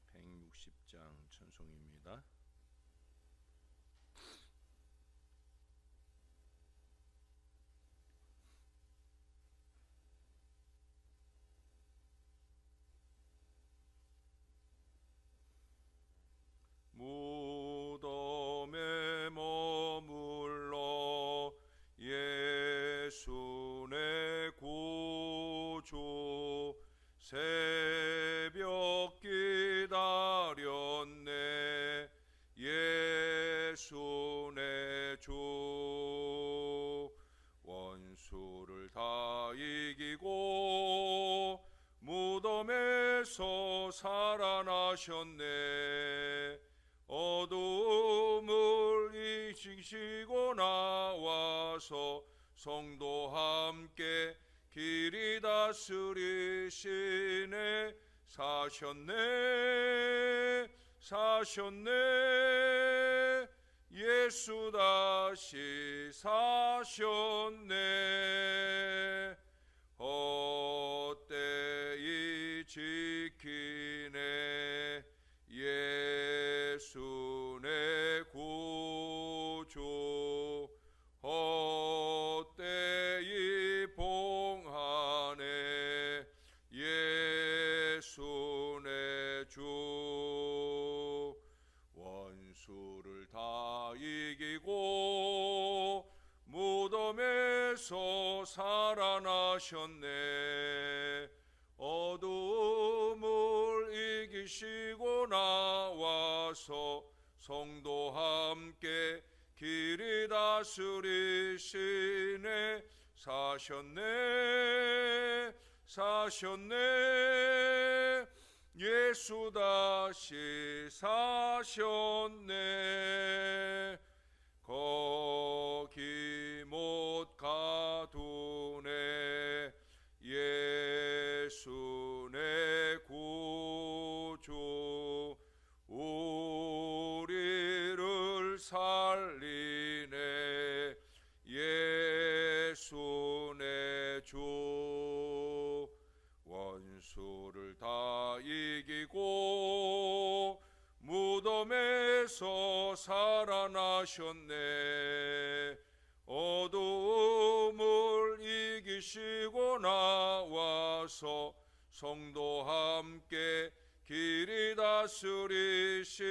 160장 찬송입니다. 무덤에 머물러 예수 내 구주 새벽 기다렸네 예수 내 주 원수를 다 이기고 무덤에서 살아나셨네 어두움을 이기시고 나와서 성도 함께 길이 다스리시네 사셨네 예수 다시 사셨네 헛되이 지키네 예수 내 구주 헛되이 봉하네 예수 내 주 원수를 다 이기고 무덤에서 살아나셨네 어두움을 이기시고 나와서 성도 함께 길이 다스리시네 사셨네 예수 다시 사셨네 거기 못 가두네 예수 내 구주 우리를 살리네 예수 내 주 원수를 다 이기고 무덤에서 살아나셨네 어두움을 이기시고 나와서 성도 함께 길이 다스리시네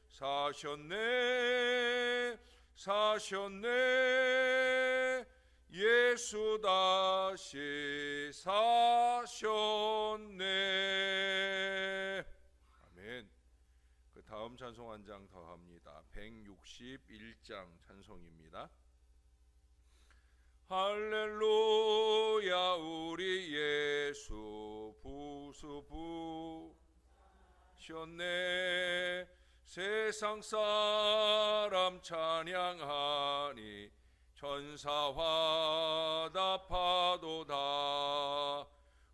사셨네 예수 다시 사셨네 아멘. 그 다음 찬송 한 장 더 합니다. 161장 찬송입니다. 할렐루야 우리 예수 부수부셨네 세상 사람 찬양하니 천사 화답하도다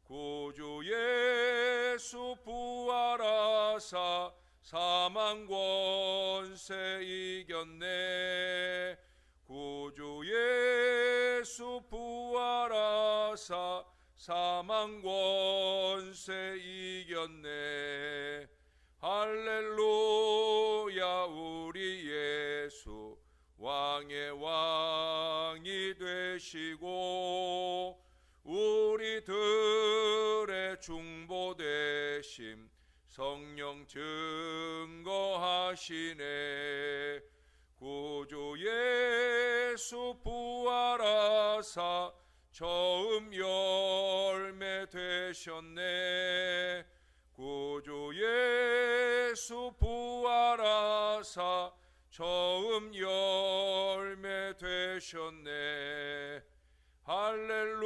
구주 예수 부활하사 사망 권세 이겼네 구주 예수 부활하사 사망 권세 이겼네 할렐루야 우리 예수 왕의 왕이 되시고 우리들의 중보되심 성령 증거하시네 구주 예수 부활하사 처음 열매 되셨네 구주 예수 부활하사 처음 열매 되셨네 할렐루야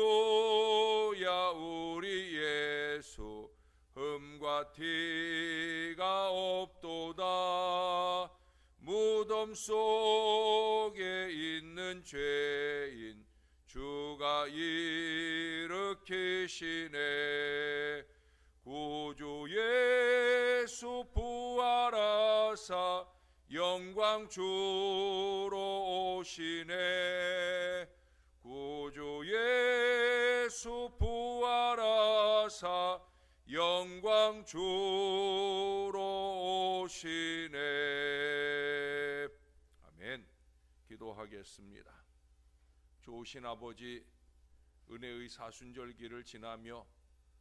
우리 예수 흠과 티가 없도다 무덤 속에 있는 죄인 주가 일으키시네 구주 예수 부활하사 영광 주로 오시네 구주 예수 부활하사 영광 주로 오시네. 아멘. 기도하겠습니다. 좋으신 아버지, 은혜의 사순절기를 지나며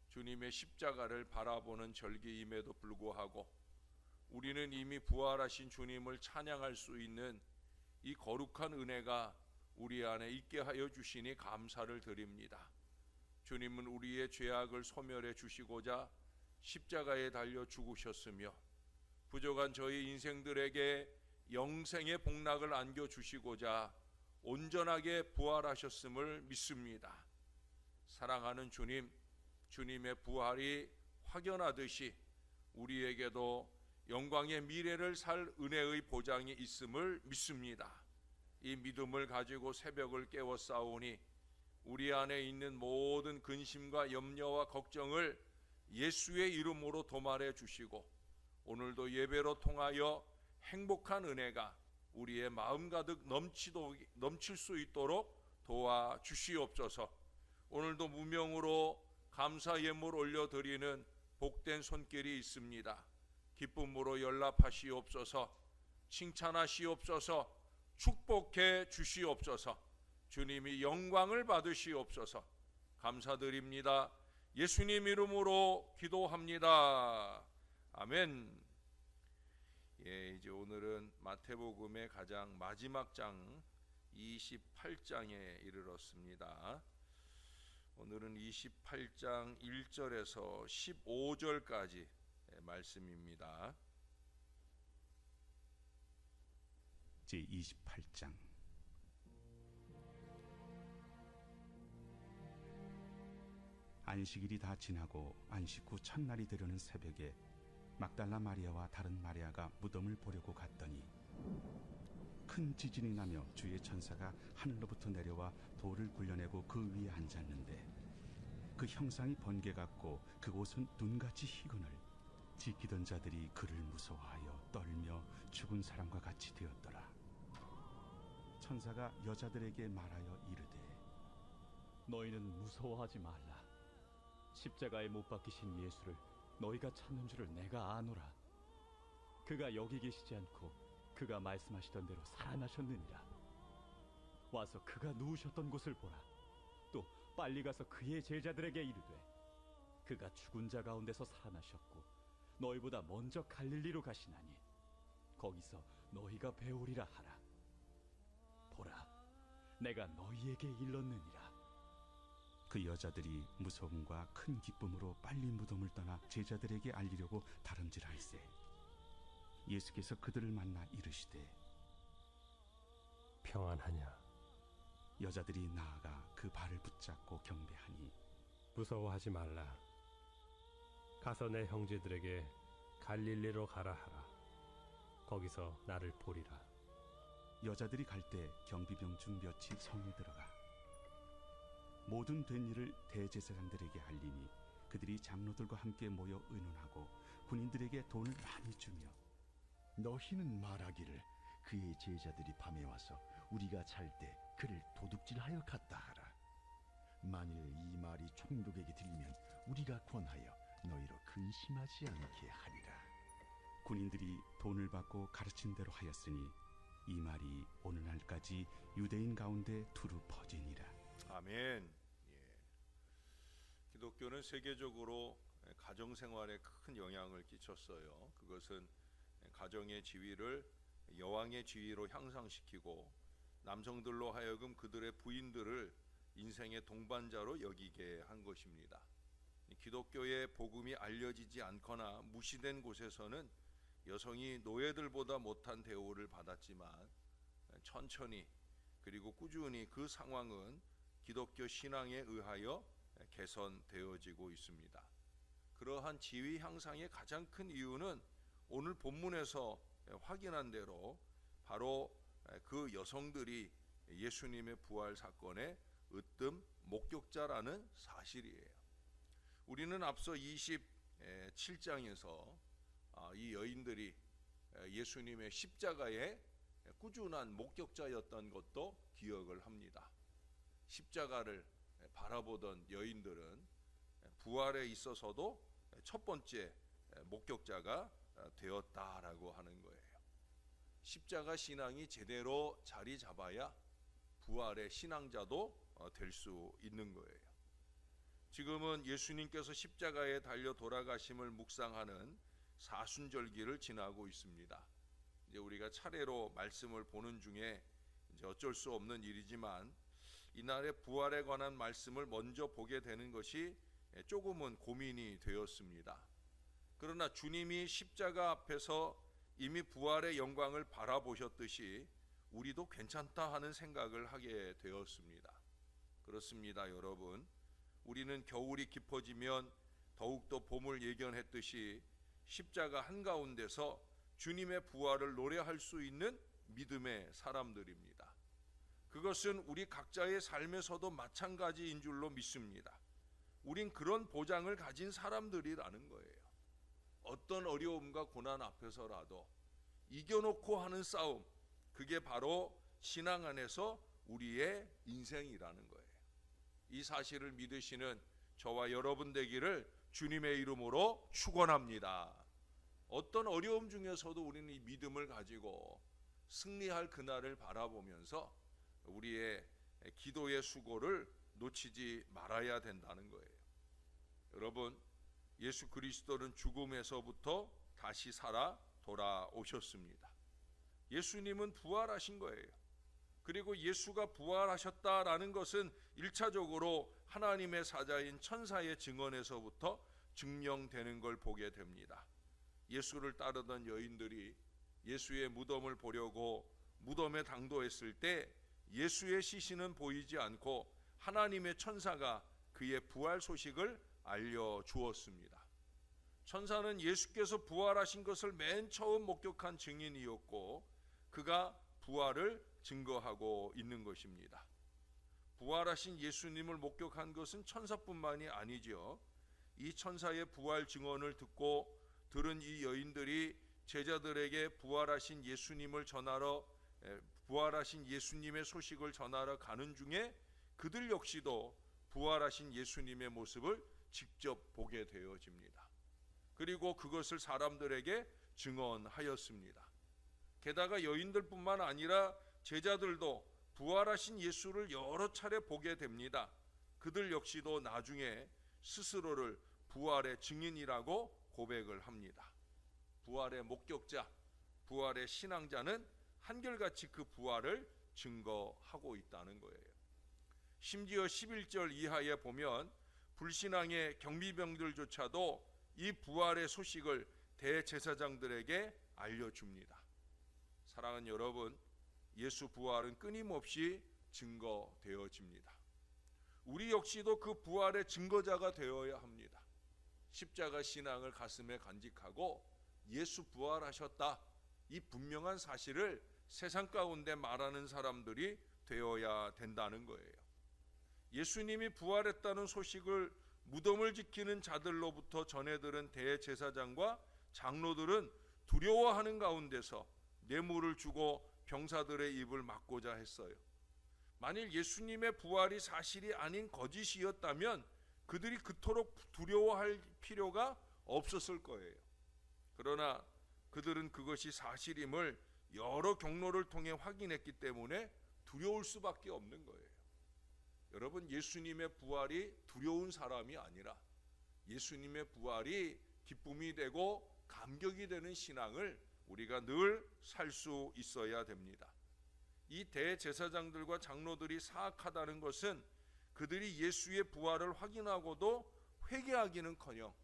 주님의 십자가를 바라보는 절기임에도 불구하고 우리는 이미 부활하신 주님을 찬양할 수 있는 이 거룩한 은혜가 우리 안에 있게 하여 주시니 감사를 드립니다. 주님은 우리의 죄악을 소멸해 주시고자 십자가에 달려 죽으셨으며 부족한 저희 인생들에게 영생의 복락을 안겨주시고자 온전하게 부활하셨음을 믿습니다. 사랑하는 주님, 주님의 부활이 확연하듯이 우리에게도 영광의 미래를 살 은혜의 보장이 있음을 믿습니다. 이 믿음을 가지고 새벽을 깨워 싸우니 우리 안에 있는 모든 근심과 염려와 걱정을 예수의 이름으로 도말해 주시고 오늘도 예배로 통하여 행복한 은혜가 우리의 마음 가득 넘칠 수 있도록 도와주시옵소서. 오늘도 무명으로 감사 예물 올려드리는 복된 손길이 있습니다. 기쁨으로 연락하시옵소서. 칭찬하시옵소서. 축복해 주시옵소서. 주님이 영광을 받으시옵소서. 감사드립니다. 예수님 이름으로 기도합니다. 아멘. 이제 오늘은 마태복음의 가장 마지막 장 28장에 이르렀습니다. 오늘은 28장 1절에서 15절까지 말씀입니다. 제28장. 안식일이 다 지나고 안식 후 첫날이 되려는 새벽에 막달라 마리아와 다른 마리아가 무덤을 보려고 갔더니 큰 지진이 나며 주의 천사가 하늘로부터 내려와 돌을 굴려내고 그 위에 앉았는데 그 형상이 번개 같고 그곳은 눈같이 희거늘 지키던 자들이 그를 무서워하여 떨며 죽은 사람과 같이 되었더라. 천사가 여자들에게 말하여 이르되 너희는 무서워하지 말라. 십자가에 못 박히신 예수를 너희가 찾는 줄을 내가 아노라. 그가 여기 계시지 않고 그가 말씀하시던 대로 살아나셨느니라. 와서 그가 누우셨던 곳을 보라. 또 빨리 가서 그의 제자들에게 이르되 그가 죽은 자 가운데서 살아나셨고 너희보다 먼저 갈릴리로 가시나니 거기서 너희가 배우리라 하라. 보라, 내가 너희에게 일렀느니라. 그 여자들이 무서움과 큰 기쁨으로 빨리 무덤을 떠나 제자들에게 알리려고 다름질할세 예수께서 그들을 만나 이르시되 평안하냐? 여자들이 나아가 그 발을 붙잡고 경배하니 무서워하지 말라. 가서 내 형제들에게 갈릴리로 가라 하라. 거기서 나를 보리라. 여자들이 갈 때 경비병 중 몇이 성에 들어가 모든 된 일을 대제사장들에게 알리니 그들이 장로들과 함께 모여 의논하고 군인들에게 돈을 많이 주며 너희는 말하기를 그의 제자들이 밤에 와서 우리가 잘 때 그를 도둑질하여 갔다 하라. 만일 이 말이 총독에게 들리면 우리가 권하여 너희로 근심하지 않게 하리라. 군인들이 돈을 받고 가르친 대로 하였으니 이 말이 오늘날까지 유대인 가운데 두루 퍼지니라. 아멘. 기독교는 세계적으로 가정생활에 큰 영향을 끼쳤어요. 그것은 가정의 지위를 여왕의 지위로 향상시키고 남성들로 하여금 그들의 부인들을 인생의 동반자로 여기게 한 것입니다. 기독교의 복음이 알려지지 않거나 무시된 곳에서는 여성이 노예들보다 못한 대우를 받았지만 천천히 그리고 꾸준히 그 상황은 기독교 신앙에 의하여 개선되어지고 있습니다. 그러한 지위 향상의 가장 큰 이유는 오늘 본문에서 확인한 대로 바로 그 여성들이 예수님의 부활 사건의 으뜸 목격자라는 사실이에요. 우리는 앞서 27장에서 이 여인들이 예수님의 십자가의 꾸준한 목격자였던 것도 기억을 합니다. 십자가를 바라보던 여인들은 부활에 있어서도 첫 번째 목격자가 되었다라고 하는 거예요. 십자가 신앙이 제대로 자리 잡아야 부활의 신앙자도 될 수 있는 거예요. 지금은 예수님께서 십자가에 달려 돌아가심을 묵상하는 사순절기를 지나고 있습니다. 이제 우리가 차례로 말씀을 보는 중에 이제 어쩔 수 없는 일이지만 이날의 부활에 관한 말씀을 먼저 보게 되는 것이 조금은 고민이 되었습니다. 그러나 주님이 십자가 앞에서 이미 부활의 영광을 바라보셨듯이 우리도 괜찮다 하는 생각을 하게 되었습니다. 그렇습니다, 여러분. 우리는 겨울이 깊어지면 더욱더 봄을 예견했듯이 십자가 한가운데서 주님의 부활을 노래할 수 있는 믿음의 사람들입니다. 그것은 우리 각자의 삶에서도 마찬가지인 줄로 믿습니다. 우린 그런 보장을 가진 사람들이라는 거예요. 어떤 어려움과 고난 앞에서라도 이겨놓고 하는 싸움, 그게 바로 신앙 안에서 우리의 인생이라는 거예요. 이 사실을 믿으시는 저와 여러분 되기를 주님의 이름으로 축원합니다. 어떤 어려움 중에서도 우리는 이 믿음을 가지고 승리할 그날을 바라보면서 우리의 기도의 수고를 놓치지 말아야 된다는 거예요. 여러분, 예수 그리스도는 죽음에서부터 다시 살아 돌아오셨습니다. 예수님은 부활하신 거예요. 그리고 예수가 부활하셨다라는 것은 1차적으로 하나님의 사자인 천사의 증언에서부터 증명되는 걸 보게 됩니다. 예수를 따르던 여인들이 예수의 무덤을 보려고 무덤에 당도했을 때 예수의 시신은 보이지 않고 하나님의 천사가 그의 부활 소식을 알려주었습니다. 천사는 예수께서 부활하신 것을 맨 처음 목격한 증인이었고 그가 부활을 증거하고 있는 것입니다. 부활하신 예수님을 목격한 것은 천사뿐만이 아니죠. 이 천사의 부활 증언을 듣고 들은 이 여인들이 제자들에게 부활하신 예수님을 전하러 부활하신 예수님의 소식을 전하러 가는 중에 그들 역시도 부활하신 예수님의 모습을 직접 보게 되어집니다. 그리고 그것을 사람들에게 증언하였습니다. 게다가 여인들뿐만 아니라 제자들도 부활하신 예수를 여러 차례 보게 됩니다. 그들 역시도 나중에 스스로를 부활의 증인이라고 고백을 합니다. 부활의 목격자, 부활의 신앙자는 한결같이 그 부활을 증거하고 있다는 거예요. 심지어 11절 이하에 보면 불신앙의 경비병들조차도 이 부활의 소식을 대제사장들에게 알려줍니다. 사랑하는 여러분, 예수 부활은 끊임없이 증거되어집니다. 우리 역시도 그 부활의 증거자가 되어야 합니다. 십자가 신앙을 가슴에 간직하고 예수 부활하셨다, 이 분명한 사실을 세상 가운데 말하는 사람들이 되어야 된다는 거예요. 예수님이 부활했다는 소식을 무덤을 지키는 자들로부터 전해들은 대제사장과 장로들은 두려워하는 가운데서 뇌물을 주고 병사들의 입을 막고자 했어요. 만일 예수님의 부활이 사실이 아닌 거짓이었다면 그들이 그토록 두려워할 필요가 없었을 거예요. 그러나 그들은 그것이 사실임을 여러 경로를 통해 확인했기 때문에 두려울 수밖에 없는 거예요. 여러분, 예수님의 부활이 두려운 사람이 아니라 예수님의 부활이 기쁨이 되고 감격이 되는 신앙을 우리가 늘 살 수 있어야 됩니다. 이 대제사장들과 장로들이 사악하다는 것은 그들이 예수의 부활을 확인하고도 회개하기는커녕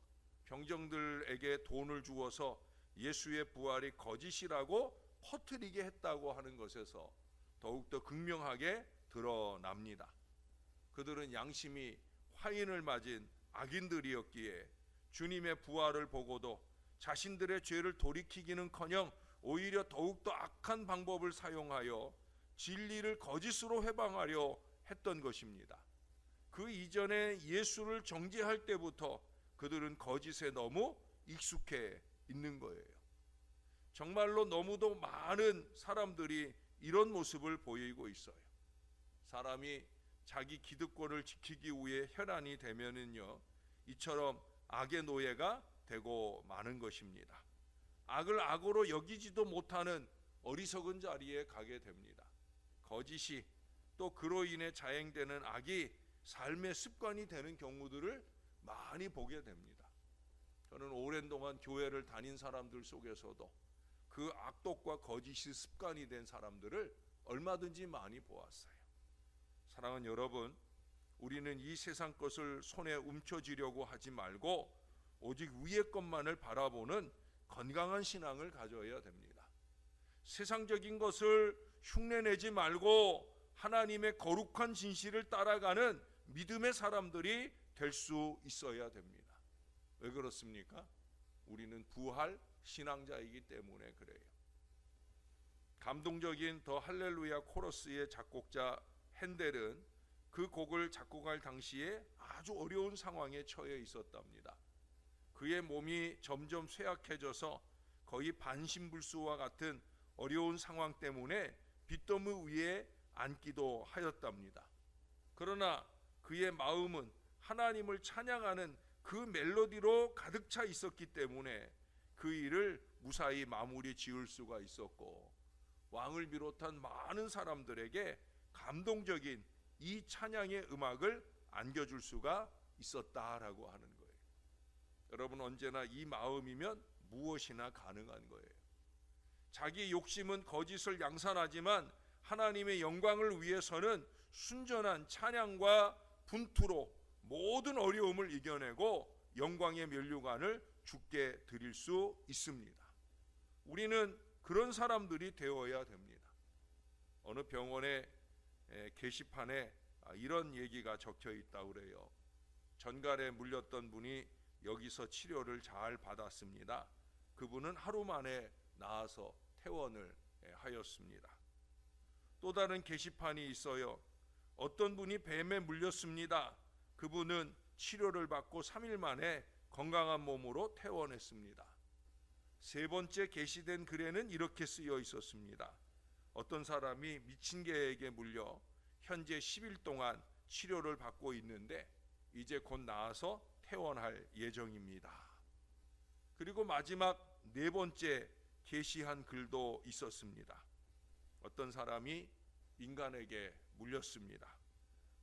병정들에게 돈을 주어서 예수의 부활이 거짓이라고 퍼뜨리게 했다고 하는 것에서 더욱더 극명하게 드러납니다. 그들은 양심이 화인을 맞은 악인들이었기에 주님의 부활을 보고도 자신들의 죄를 돌이키기는커녕 오히려 더욱더 악한 방법을 사용하여 진리를 거짓으로 해방하려 했던 것입니다. 그 이전에 예수를 정죄할 때부터 그들은 거짓에 너무 익숙해 있는 거예요. 정말로 너무도 많은 사람들이 이런 모습을 보이고 있어요. 사람이 자기 기득권을 지키기 위해 혈안이 되면은요, 이처럼 악의 노예가 되고 마는 것입니다. 악을 악으로 여기지도 못하는 어리석은 자리에 가게 됩니다. 거짓이 또 그로 인해 자행되는 악이 삶의 습관이 되는 경우들을 많이 보게 됩니다. 저는 오랜 동안 교회를 다닌 사람들 속에서도 그 악독과 거짓이 습관이 된 사람들을 얼마든지 많이 보았어요. 사랑하는 여러분, 우리는 이 세상 것을 손에 움켜쥐려고 하지 말고 오직 위의 것만을 바라보는 건강한 신앙을 가져야 됩니다. 세상적인 것을 흉내내지 말고 하나님의 거룩한 진실을 따라가는 믿음의 사람들이 될 수 있어야 됩니다. 왜 그렇습니까? 우리는 부활 신앙자이기 때문에 그래요. 감동적인 더 할렐루야 코러스의 작곡자 핸델은 그 곡을 작곡할 당시에 아주 어려운 상황에 처해 있었답니다. 그의 몸이 점점 쇠약해져서 거의 반신불수와 같은 어려운 상황 때문에 빚더미 위에 앉기도 하였답니다. 그러나 그의 마음은 하나님을 찬양하는 그 멜로디로 가득 차 있었기 때문에 그 일을 무사히 마무리 지을 수가 있었고, 왕을 비롯한 많은 사람들에게 감동적인 이 찬양의 음악을 안겨줄 수가 있었다라고 하는 거예요. 여러분, 언제나 이 마음이면 무엇이나 가능한 거예요. 자기 욕심은 거짓을 양산하지만 하나님의 영광을 위해서는 순전한 찬양과 분투로 모든 어려움을 이겨내고 영광의 면류관을 주께 드릴 수 있습니다. 우리는 그런 사람들이 되어야 됩니다. 어느 병원의 게시판에 이런 얘기가 적혀 있다고 그래요. 전갈에 물렸던 분이 여기서 치료를 잘 받았습니다. 그분은 하루 만에 나아서 퇴원을 하였습니다. 또 다른 게시판이 있어요. 어떤 분이 뱀에 물렸습니다. 그분은 치료를 받고 3일 만에 건강한 몸으로 퇴원했습니다. 세 번째 게시된 글에는 이렇게 쓰여 있었습니다. 어떤 사람이 미친 개에게 물려 현재 10일 동안 치료를 받고 있는데 이제 곧 나아서 퇴원할 예정입니다. 그리고 마지막 네 번째 게시한 글도 있었습니다. 어떤 사람이 인간에게 물렸습니다.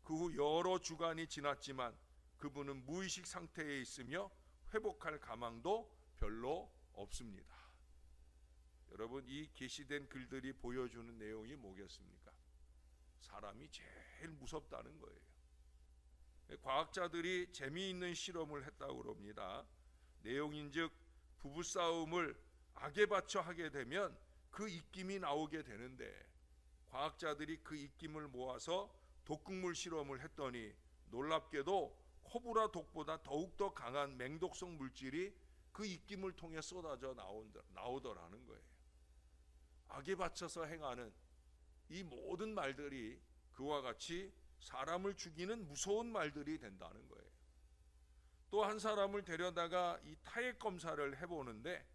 그 후 여러 주간이 지났지만 그분은 무의식 상태에 있으며 회복할 가망도 별로 없습니다. 여러분, 이 게시된 글들이 보여주는 내용이 뭐겠습니까? 사람이 제일 무섭다는 거예요. 과학자들이 재미있는 실험을 했다고 합니다. 내용인즉 부부싸움을 악에 바쳐 하게 되면 그 입김이 나오게 되는데, 과학자들이 그 입김을 모아서 독극물 실험을 했더니 놀랍게도 코브라 독보다 더욱더 강한 맹독성 물질이 그 입김을 통해 쏟아져 나오더라는 거예요. 악에 바쳐서 행하는 이 모든 말들이 그와 같이 사람을 죽이는 무서운 말들이 된다는 거예요. 또 한 사람을 데려다가 이 타액 검사를 해보는데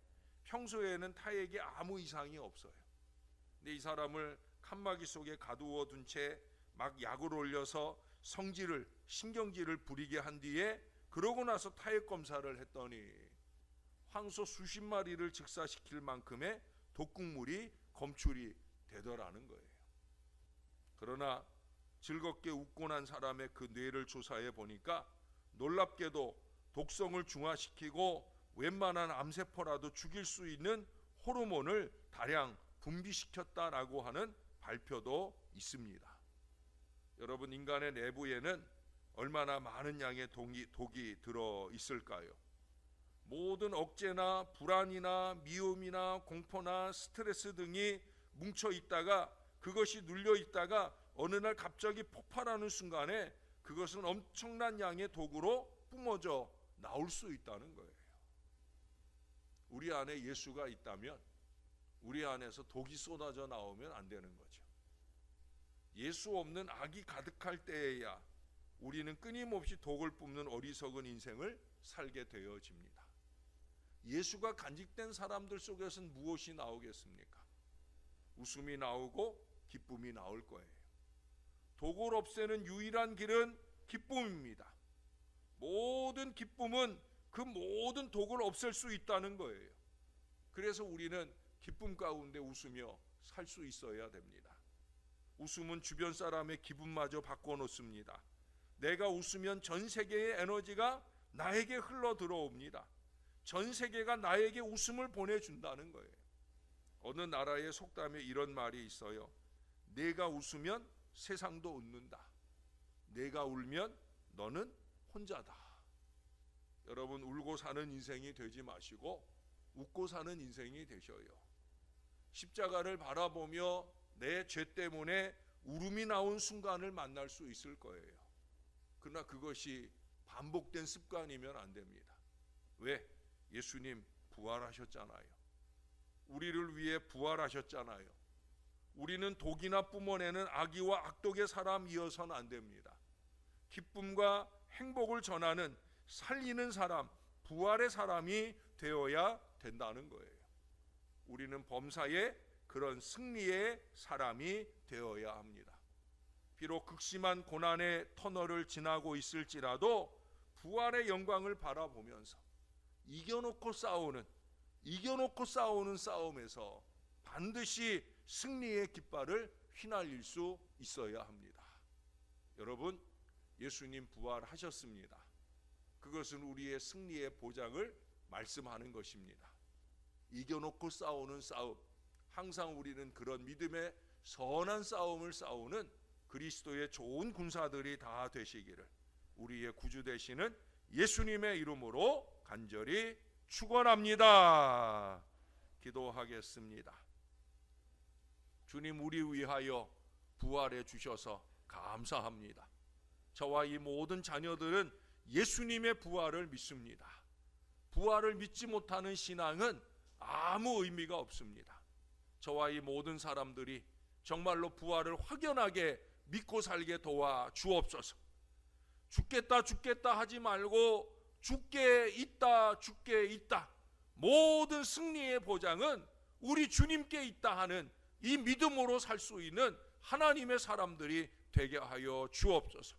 평소에는 타액에 아무 이상이 없어요. 근데 이 사람을 칸막이 속에 가두어 둔 채 막 약을 올려서 신경질을 부리게 한 뒤에 그러고 나서 타액 검사를 했더니 황소 수십 마리를 즉사시킬 만큼의 독극물이 검출이 되더라는 거예요. 그러나 즐겁게 웃고 난 사람의 그 뇌를 조사해 보니까 놀랍게도 독성을 중화시키고 웬만한 암세포라도 죽일 수 있는 호르몬을 다량 분비시켰다라고 하는 발표도 있습니다. 여러분, 인간의 내부에는 얼마나 많은 양의 독이 들어 있을까요? 모든 억제나 불안이나 미움이나 공포나 스트레스 등이 뭉쳐 있다가 그것이 눌려 있다가 어느 날 갑자기 폭발하는 순간에 그것은 엄청난 양의 독으로 뿜어져 나올 수 있다는 거예요. 우리 안에 예수가 있다면 우리 안에서 독이 쏟아져 나오면 안 되는 거죠. 예수 없는 악이 가득할 때에야 우리는 끊임없이 독을 뿜는 어리석은 인생을 살게 되어집니다. 예수가 간직된 사람들 속에서는 무엇이 나오겠습니까? 웃음이 나오고 기쁨이 나올 거예요. 독을 없애는 유일한 길은 기쁨입니다. 모든 기쁨은 그 모든 독을 없앨 수 있다는 거예요. 그래서 우리는 기쁨 가운데 웃으며 살 수 있어야 됩니다. 웃음은 주변 사람의 기분마저 바꿔놓습니다. 내가 웃으면 전 세계의 에너지가 나에게 흘러 들어옵니다. 전 세계가 나에게 웃음을 보내준다는 거예요. 어느 나라의 속담에 이런 말이 있어요. 내가 웃으면 세상도 웃는다. 내가 울면 너는 혼자다. 여러분, 울고 사는 인생이 되지 마시고 웃고 사는 인생이 되셔요. 십자가를 바라보며 내 죄 때문에 울음이 나온 순간을 만날 수 있을 거예요. 그러나 그것이 반복된 습관이면 안 됩니다. 왜? 예수님 부활하셨잖아요. 우리를 위해 부활하셨잖아요. 우리는 독이나 뿜어내는 악의와 악독의 사람이어서는 안 됩니다. 기쁨과 행복을 전하는 살리는 사람, 부활의 사람이 되어야 된다는 거예요. 우리는 범사에 그런 승리의 사람이 되어야 합니다. 비록 극심한 고난의 터널을 지나고 있을지라도 부활의 영광을 바라보면서 이겨놓고 싸우는 싸움에서 반드시 승리의 깃발을 휘날릴 수 있어야 합니다. 여러분, 예수님 부활하셨습니다. 그것은 우리의 승리의 보장을 말씀하는 것입니다. 이겨놓고 싸우는 싸움, 항상 우리는 그런 믿음의 선한 싸움을 싸우는 그리스도의 좋은 군사들이 다 되시기를 우리의 구주 되시는 예수님의 이름으로 간절히 축원합니다. 기도하겠습니다. 주님, 우리 위하여 부활해 주셔서 감사합니다. 저와 이 모든 자녀들은 예수님의 부활을 믿습니다. 부활을 믿지 못하는 신앙은 아무 의미가 없습니다. 저와 이 모든 사람들이 정말로 부활을 확연하게 믿고 살게 도와 주옵소서. 죽겠다 하지 말고 죽게 있다. 모든 승리의 보장은 우리 주님께 있다 하는 이 믿음으로 살 수 있는 하나님의 사람들이 되게 하여 주옵소서.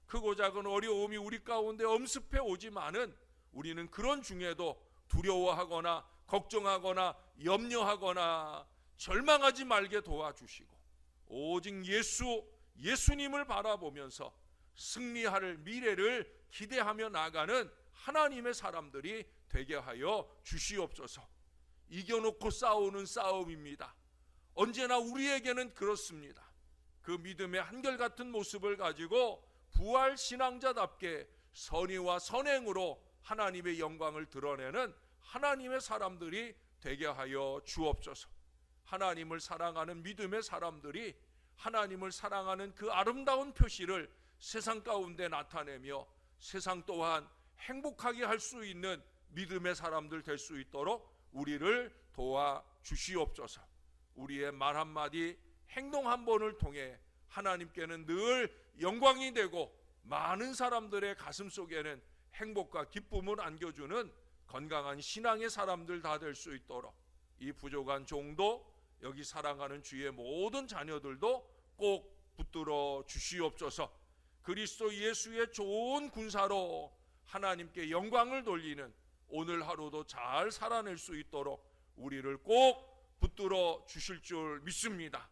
크고 작은 어려움이 우리 가운데 엄습해 오지만은 우리는 그런 중에도 두려워하거나 걱정하거나 염려하거나 절망하지 말게 도와주시고 오직 예수님을 바라보면서 승리할 미래를 기대하며 나가는 하나님의 사람들이 되게 하여 주시옵소서. 이겨놓고 싸우는 싸움입니다. 언제나 우리에게는 그렇습니다. 그 믿음의 한결같은 모습을 가지고 부활 신앙자답게 선의와 선행으로 하나님의 영광을 드러내는 하나님의 사람들이 되게 하여 주옵소서. 하나님을 사랑하는 믿음의 사람들이 하나님을 사랑하는 그 아름다운 표시를 세상 가운데 나타내며 세상 또한 행복하게 할 수 있는 믿음의 사람들 될 수 있도록 우리를 도와 주시옵소서. 우리의 말 한마디, 행동 한 번을 통해 하나님께는 늘 영광이 되고 많은 사람들의 가슴 속에는 행복과 기쁨을 안겨주는 건강한 신앙의 사람들 다 될 수 있도록 이 부족한 종도 여기 사랑하는 주의 모든 자녀들도 꼭 붙들어 주시옵소서. 그리스도 예수의 좋은 군사로 하나님께 영광을 돌리는 오늘 하루도 잘 살아낼 수 있도록 우리를 꼭 붙들어 주실 줄 믿습니다.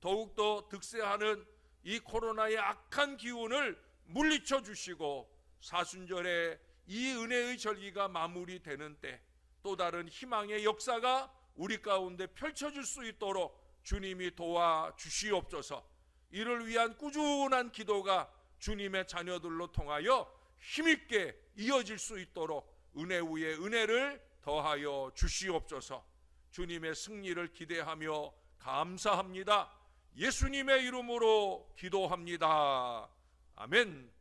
더욱더 득세하는 이 코로나의 악한 기운을 물리쳐 주시고 사순절에 이 은혜의 절기가 마무리되는 때 또 다른 희망의 역사가 우리 가운데 펼쳐질 수 있도록 주님이 도와 주시옵소서. 이를 위한 꾸준한 기도가 주님의 자녀들로 통하여 힘있게 이어질 수 있도록 은혜 위에 은혜를 더하여 주시옵소서. 주님의 승리를 기대하며 감사합니다. 예수님의 이름으로 기도합니다. 아멘.